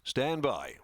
Stand by.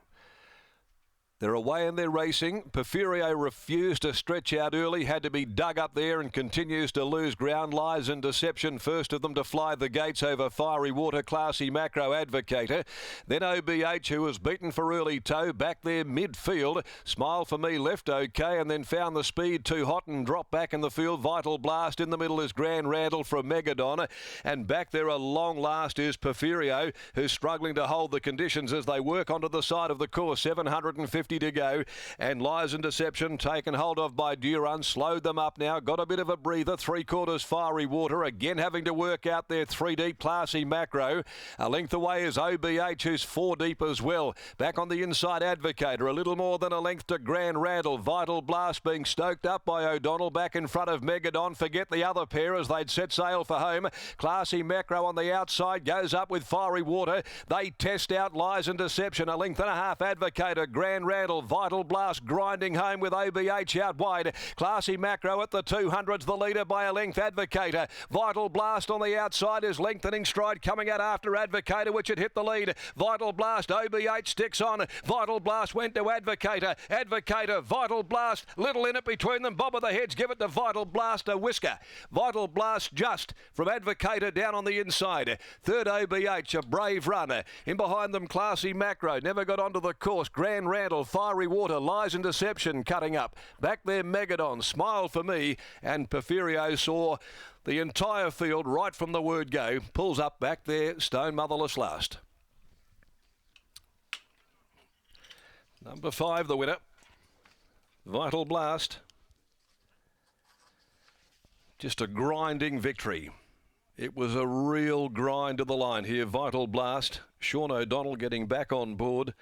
They're away and they're racing. Porfirio refused to stretch out early, had to be dug up there and continues to lose ground. Lies in Deception, first of them to fly the gates over Fiery Water, Classy Macro, Advocator. Then OBH, who was beaten for early toe, back there midfield. Smile for Me left okay and then found the speed too hot and dropped back in the field. Vital Blast in the middle is Grand Randall from Megadon. And back there a long last is Porfirio, who's struggling to hold the conditions as they work onto the side of the course. 750 to go, and Lies in Deception taken hold of by Duran, slowed them up now, got a bit of a breather. 3/4 Fiery Water, again having to work out there. 3 deep Classy Macro. A length away is OBH, who's 4 deep as well. Back on the inside Advocator, a little more than a length to Grand Randall. Vital Blast being stoked up by O'Donnell, back in front of Megadon. Forget the other pair as they'd set sail for home. Classy Macro on the outside goes up with Fiery Water. They test out Lies in Deception, a length and a half. Advocator, Grand Randall, Vital Blast grinding home with OBH out wide. Classy Macro at the 200s, the leader by a length. Advocator, Vital Blast on the outside is lengthening stride, coming out after Advocator, which had hit the lead. Vital Blast, OBH sticks on. Vital Blast went to Advocator. Advocator, Vital Blast, little in it between them. Bob of the heads, give it to Vital Blast, a whisker. Vital Blast just from Advocator down on the inside. Third OBH, a brave runner. In behind them, Classy Macro, never got onto the course. Grand Randall, Fiery Water, Lies in Deception cutting up. Back there Megadon, Smile for Me, and Porfirio saw the entire field right from the word go. Pulls up back there, Stone Motherless last. Number 5, the winner. Vital Blast. Just a grinding victory. It was a real grind to the line here. Vital Blast. Sean O'Donnell getting back on board.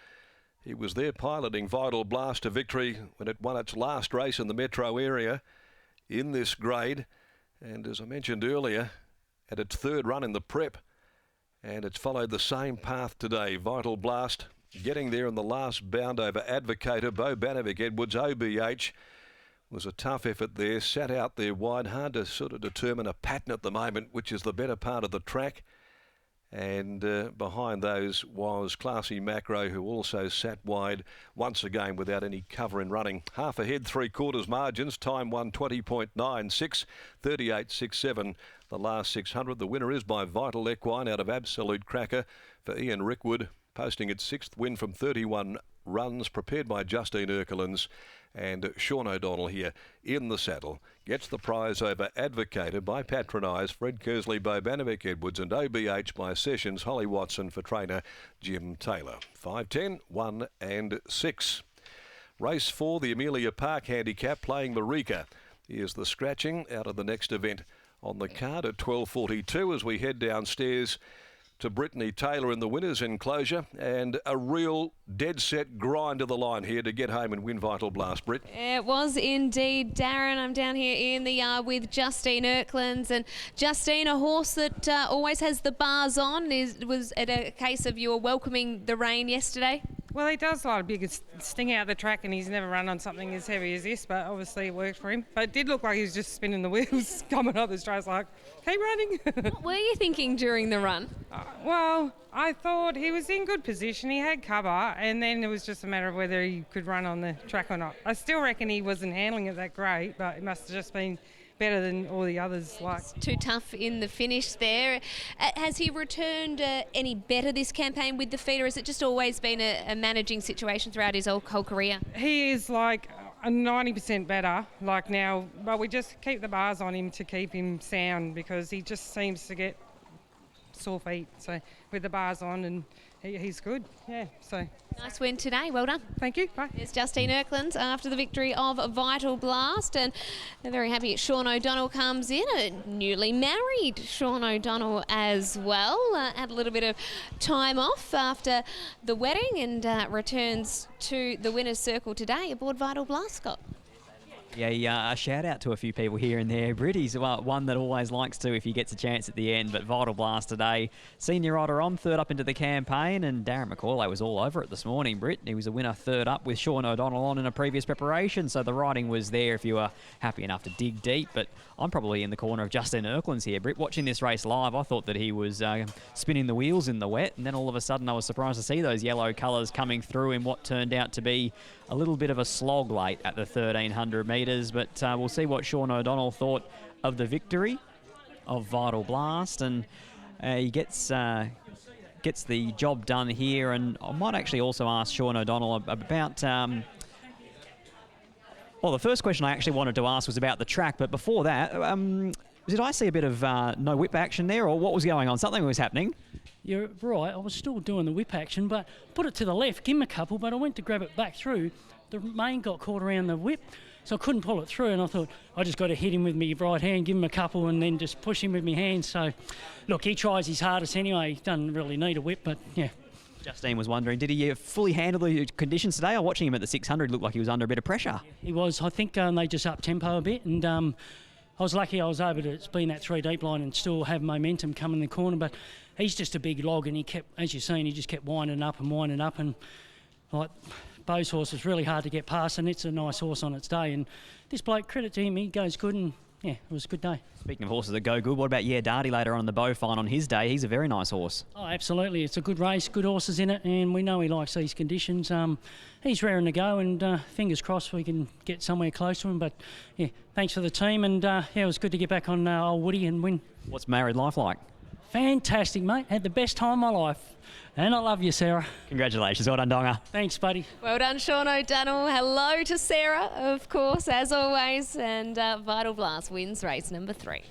He was there piloting Vital Blast to victory when it won its last race in the metro area in this grade. And as I mentioned earlier, at its third run in the prep, and it's followed the same path today. Vital Blast getting there in the last bound over Advocator. Bo Banovic Edwards, OBH, was a tough effort there. Sat out there wide. Hard to sort of determine a pattern at the moment, which is the better part of the track. And behind those was Classy Macro, who also sat wide once again without any cover in running. Half ahead, 3/4 margins. Time 1:20.96, 38.67 the last 600. The winner is by Vital Equine out of Absolute Cracker for Ian Rickwood, posting its 6th win from 31 runs, prepared by Justine Erkelins. And Sean O'Donnell here in the saddle gets the prize over Advocator by Patronise, Fred Kersley, Bo Banovic Edwards, and OBH by Sessions, Holly Watson for trainer Jim Taylor. 5:10, 1 and 6. Race 4, the Amelia Park Handicap, playing Marika. Here's the scratching out of the next event on the card at 12:42 as we head downstairs to Brittany Taylor in the winner's enclosure, and a real dead set grind to the line here to get home and win Vital Blast. Britt. It was indeed, Darren. I'm down here in the yard with Justine Erklins, and Justine, a horse that always has the bars on. Was it a case of you were welcoming the rain yesterday? Well, he does like a big sting out of the track, and he's never run on something as heavy as this, but obviously it worked for him. But it did look like he was just spinning the wheels coming up the straight, like, keep running. What were you thinking during the run? Well, I thought he was in good position. He had cover, and then it was just a matter of whether he could run on the track or not. I still reckon he wasn't handling it that great, but it must have just been better than all the others. Like too tough in the finish there. Has he returned any better this campaign with the feeder? Has it just always been a managing situation throughout his whole career? He is like a 90% better like now, but we just keep the bars on him to keep him sound, because he just seems to get sore feet. So with the bars on, and he's good. Yeah. So nice win today. Well done. Thank you. Bye. It's Justine Erklins after the victory of Vital Blast, and they're very happy. Sean O'Donnell comes in, a newly married Sean O'Donnell as well. Had a little bit of time off after the wedding, and returns to the winner's circle today aboard Vital Blast, Scott. Yeah, a shout out to a few people here and there. Britt, he's one that always likes to if he gets a chance at the end. But Vital Blast today, senior rider on, third up into the campaign. And Darren McCauley was all over it this morning, Britt. He was a winner third up with Sean O'Donnell on in a previous preparation. So the riding was there if you were happy enough to dig deep. But I'm probably in the corner of Justin Erklands here, Britt. Watching this race live, I thought that he was spinning the wheels in the wet. And then all of a sudden I was surprised to see those yellow colours coming through in what turned out to be a little bit of a slog late at the 1,300 metres, but we'll see what Sean O'Donnell thought of the victory of Vital Blast, and he gets the job done here. And I might actually also ask Sean O'Donnell about well, the first question I actually wanted to ask was about the track, but before that, did I see a bit of no whip action there, or what was going on? Something was happening. You're right, I was still doing the whip action, but put it to the left, give him a couple, but I went to grab it back through. The mane got caught around the whip, so I couldn't pull it through, and I thought I just got to hit him with my right hand, give him a couple, and then just push him with my hands. So, look, he tries his hardest anyway. He doesn't really need a whip, but yeah. Justine was wondering, did he fully handle the conditions today? Or watching him at the 600, looked like he was under a bit of pressure. He was. I think they just upped tempo a bit, and I was lucky I was able to be in that 3 deep line and still have momentum come in the corner, but he's just a big log, and he kept, as you've seen, he just kept winding up, and like Beau's horse is really hard to get past, and it's a nice horse on its day. And this bloke, credit to him, he goes good, and yeah, it was a good day. Speaking of horses that go good, what about Darty later on in the Beau fine on his day? He's a very nice horse. Oh, absolutely. It's a good race, good horses in it, and we know he likes these conditions. He's raring to go, and fingers crossed we can get somewhere close to him. But yeah, thanks for the team, and yeah, it was good to get back on old Woody and win. What's married life like? Fantastic, mate. Had the best time of my life. And I love you, Sarah. Congratulations. Well done, Donga. Thanks, buddy. Well done, Sean O'Donnell. Hello to Sarah, of course, as always. And Vital Blast wins race number 3.